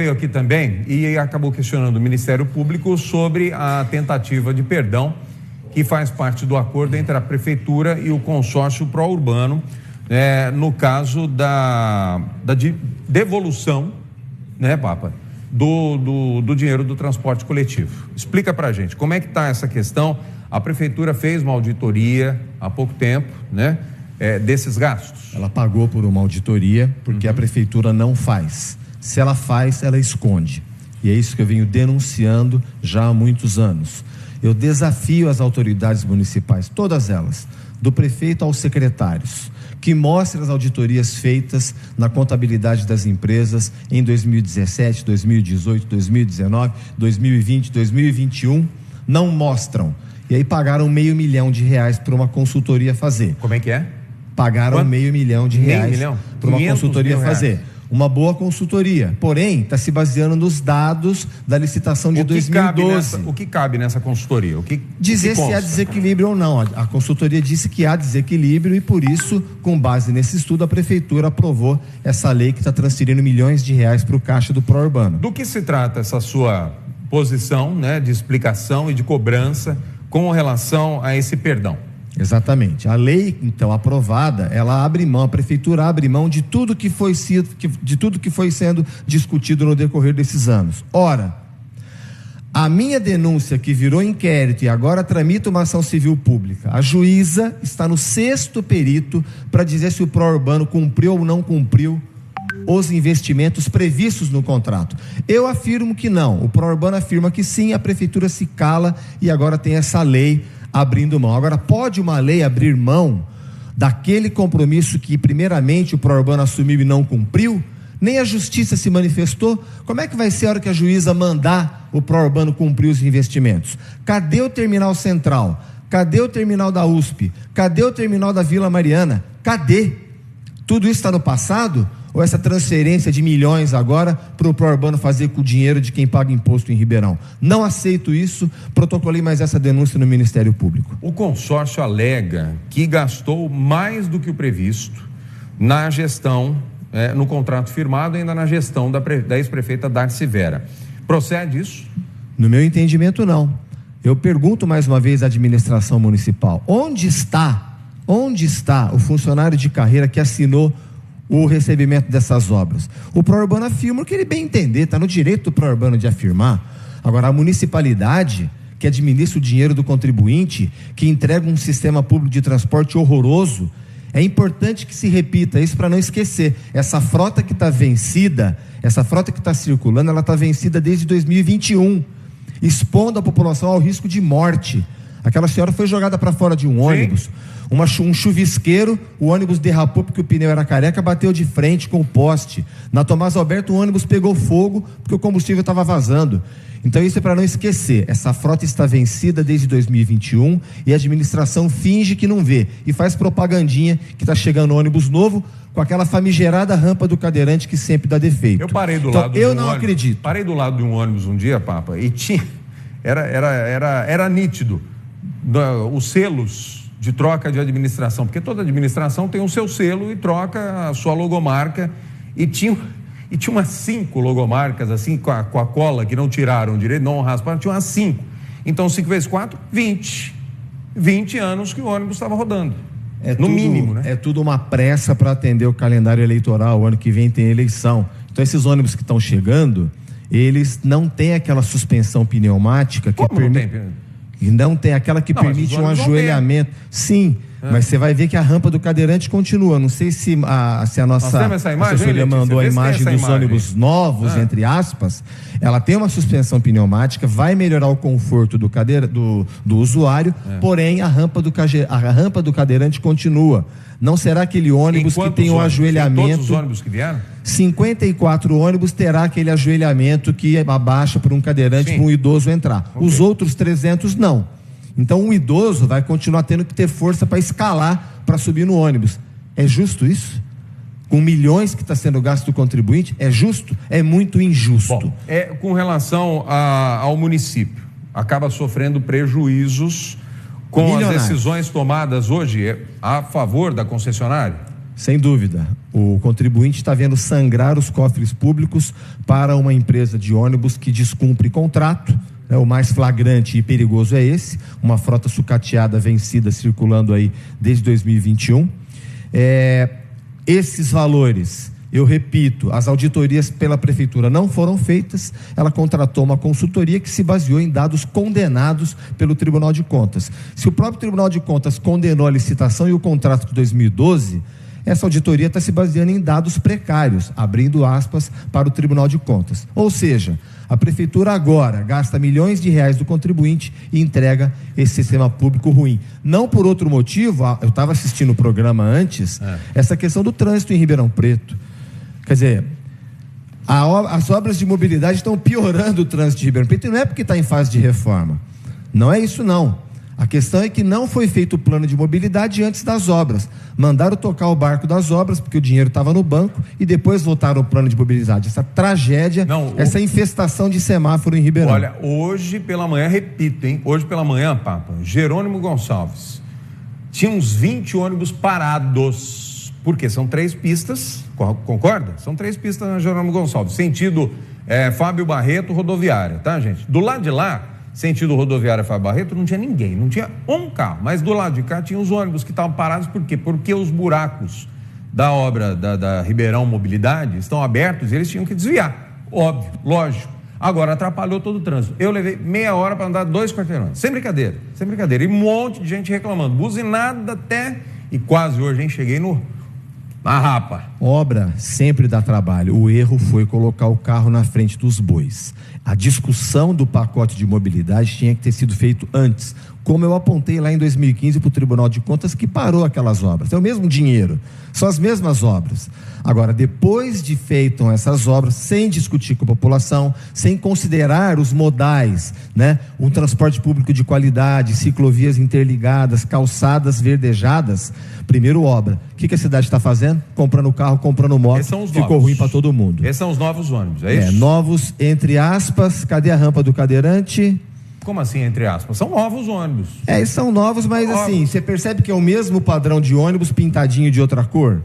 Veio aqui também e acabou questionando o Ministério Público sobre a tentativa de perdão que faz parte do acordo entre a Prefeitura e o consórcio pró-urbano, no caso da devolução, né, Papa, do dinheiro do transporte coletivo. Explica pra gente, como é que está essa questão? A Prefeitura fez uma auditoria há pouco tempo, né, desses gastos. Ela pagou por uma auditoria porque a Prefeitura não faz. Se ela faz, ela esconde. E é isso que eu venho denunciando já há muitos anos. Eu desafio as autoridades municipais, todas elas, do prefeito aos secretários, que mostrem as auditorias feitas na contabilidade das empresas em 2017, 2018, 2019, 2020, 2021. Não mostram. E aí pagaram R$500 milhão para uma consultoria fazer. Como é que é? Pagaram R$500 milhão para uma consultoria fazer. Uma boa consultoria, porém está se baseando nos dados da licitação de 2012. O que cabe nessa consultoria? Dizer se há desequilíbrio ou não. A consultoria disse que há desequilíbrio e por isso, com base nesse estudo, a Prefeitura aprovou essa lei que está transferindo R$milhões para o caixa do pró-urbano. Do que se trata essa sua posição, né, de explicação e de cobrança com relação a esse perdão? Exatamente. A lei, então, aprovada, ela abre mão, a Prefeitura abre mão de tudo que foi sendo discutido no decorrer desses anos. Ora, a minha denúncia que virou inquérito e agora tramita uma ação civil pública, a juíza está no 6º perito para dizer se o pró-urbano cumpriu ou não cumpriu os investimentos previstos no contrato. Eu afirmo que não, o pró-urbano afirma que sim, a Prefeitura se cala e agora tem essa lei abrindo mão. Agora, pode uma lei abrir mão daquele compromisso que primeiramente o pró-urbano assumiu e não cumpriu? Nem a justiça se manifestou. Como é que vai ser a hora que a juíza mandar o pró-urbano cumprir os investimentos? Cadê o terminal central? Cadê o terminal da USP? Cadê o terminal da Vila Mariana? Cadê? Tudo isso está no passado? Ou essa transferência de milhões agora para o pró-urbano fazer com o dinheiro de quem paga imposto em Ribeirão? Não aceito isso, protocolei mais essa denúncia no Ministério Público. O consórcio alega que gastou mais do que o previsto na gestão, no contrato firmado, ainda na gestão da ex-prefeita Darcy Vera. Procede isso? No meu entendimento, não. Eu pergunto mais uma vez à administração municipal, onde está o funcionário de carreira que assinou o recebimento dessas obras? O pró-urbano afirma que ele bem entender, está no direito do pró-urbano de afirmar. Agora, a municipalidade, que administra o dinheiro do contribuinte, que entrega um sistema público de transporte horroroso, é importante que se repita isso para não esquecer. Essa frota que está vencida, essa frota que está circulando, ela está vencida desde 2021, expondo a população ao risco de morte. Aquela senhora foi jogada para fora de um ônibus, um chuvisqueiro, o ônibus derrapou porque o pneu era careca, bateu de frente com o poste. Na Tomás Alberto, o ônibus pegou fogo porque o combustível estava vazando. Então isso é para não esquecer, essa frota está vencida desde 2021 e a administração finge que não vê e faz propagandinha que está chegando ônibus novo com aquela famigerada rampa do cadeirante que sempre dá defeito. Eu parei do lado de um ônibus. Acredito. Parei do lado de um ônibus um dia, Papa, e era nítido os selos de troca de administração, porque toda administração tem o seu selo e troca a sua logomarca, e tinha umas 5 logomarcas assim com a cola que não tiraram direito, não rasparam, tinha umas 5. Então 5 vezes 4, 20 anos que o ônibus estava rodando, mínimo, né? É tudo uma pressa para atender o calendário eleitoral. O ano que vem tem eleição, então esses ônibus que estão chegando, eles não têm aquela suspensão pneumática que permite. E não tem aquela que permite um ajoelhamento. Sim, mas você vai ver que a rampa do cadeirante continua. Não sei se a nossa assessoria mandou a imagem dos ônibus novos, entre aspas. Ela tem uma suspensão pneumática, vai melhorar o conforto do usuário, porém a rampa do cadeirante continua. Não será aquele ônibus que tem um ajoelhamento. Todos os ônibus que vieram? 54 ônibus terá aquele ajoelhamento que abaixa para um cadeirante, para um idoso entrar. Okay. Os outros 300 não. Então um idoso vai continuar tendo que ter força para escalar, para subir no ônibus. É justo isso? Com milhões que está sendo gasto do contribuinte, é justo? É muito injusto. Bom, com relação ao município, acaba sofrendo prejuízos com as decisões tomadas hoje a favor da concessionária? Sem dúvida. O contribuinte está vendo sangrar os cofres públicos para uma empresa de ônibus que descumpre contrato. O mais flagrante e perigoso é esse, uma frota sucateada vencida circulando aí desde 2021. Esses valores, eu repito, as auditorias pela prefeitura não foram feitas, ela contratou uma consultoria que se baseou em dados condenados pelo Tribunal de Contas. Se o próprio Tribunal de Contas condenou a licitação e o contrato de 2012, essa auditoria está se baseando em dados precários, abrindo aspas para o Tribunal de Contas. Ou seja, a prefeitura agora gasta milhões de reais do contribuinte e entrega esse sistema público ruim. Não por outro motivo, eu estava assistindo o programa antes, essa questão do trânsito em Ribeirão Preto. Quer dizer, as obras de mobilidade estão piorando o trânsito de Ribeirão Preto, e não é porque está em fase de reforma. Não é isso, não. A questão é que não foi feito o plano de mobilidade antes das obras. Mandaram tocar o barco das obras, porque o dinheiro estava no banco, e depois votaram o plano de mobilidade. Essa tragédia, essa infestação de semáforo em Ribeirão. Olha, hoje pela manhã, repito, hein? Hoje pela manhã, Papa, Jerônimo Gonçalves, tinha uns 20 ônibus parados. Porque são 3 pistas, concorda? São 3 pistas na Jerônimo Gonçalves, sentido Fábio Barreto, rodoviária, tá, gente? Do lado de lá, sentido rodoviária Fábio Barreto, não tinha ninguém, não tinha um carro, mas do lado de cá tinha os ônibus que estavam parados. Por quê? Porque os buracos da obra da Ribeirão Mobilidade estão abertos e eles tinham que desviar, óbvio, lógico. Agora atrapalhou todo o trânsito. Eu levei meia hora para andar 2 quarteirões, sem brincadeira, e um monte de gente reclamando, buzinada até, e quase hoje, hein, cheguei na rapa. Obra sempre dá trabalho. O erro foi colocar o carro na frente dos bois. A discussão do pacote de mobilidade tinha que ter sido feito antes, como eu apontei lá em 2015 para o Tribunal de Contas, que parou aquelas obras. É o mesmo dinheiro, são as mesmas obras. Agora, depois de feitas essas obras, sem discutir com a população, sem considerar os modais, né? Um transporte público de qualidade, ciclovias interligadas, calçadas verdejadas, primeiro obra. O que a cidade está fazendo? Comprando carro, comprando moto, ficou ruim para todo mundo. Esses são os novos ônibus, é isso? Novos, entre aspas. Cadê a rampa do cadeirante? Como assim, entre aspas? São novos ônibus. São novos, mas assim, você percebe que é o mesmo padrão de ônibus pintadinho de outra cor?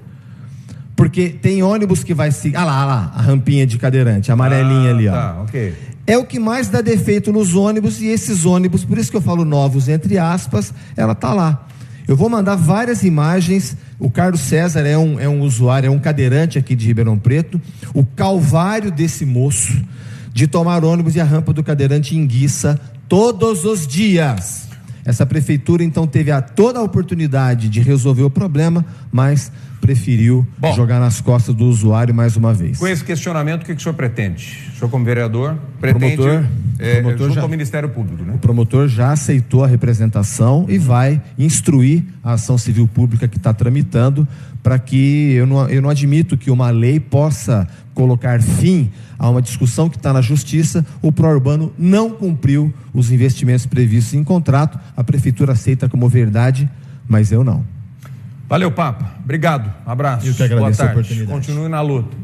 Porque tem ônibus que vai seguir. Lá, a rampinha de cadeirante, a amarelinha ali, ó. Tá, ok. É o que mais dá defeito nos ônibus, e esses ônibus, por isso que eu falo novos, entre aspas, ela tá lá. Eu vou mandar várias imagens. O Carlos César é um usuário, é um cadeirante aqui de Ribeirão Preto. O calvário desse moço de tomar ônibus e a rampa do cadeirante enguiça todos os dias. Essa prefeitura então teve toda a oportunidade de resolver o problema, mas preferiu jogar nas costas do usuário mais uma vez. Com esse questionamento, o que o senhor pretende? O senhor, como vereador, pretende junto ao Ministério Público, né? O promotor já aceitou a representação e vai instruir a ação civil pública que está tramitando, para que eu não admito que uma lei possa colocar fim a uma discussão que está na justiça. O Pró-Urbano não cumpriu os investimentos previstos em contrato, a prefeitura aceita como verdade, mas eu não. Valeu, Papa. Obrigado. Abraço. Eu que agradeço a oportunidade. Continue na luta.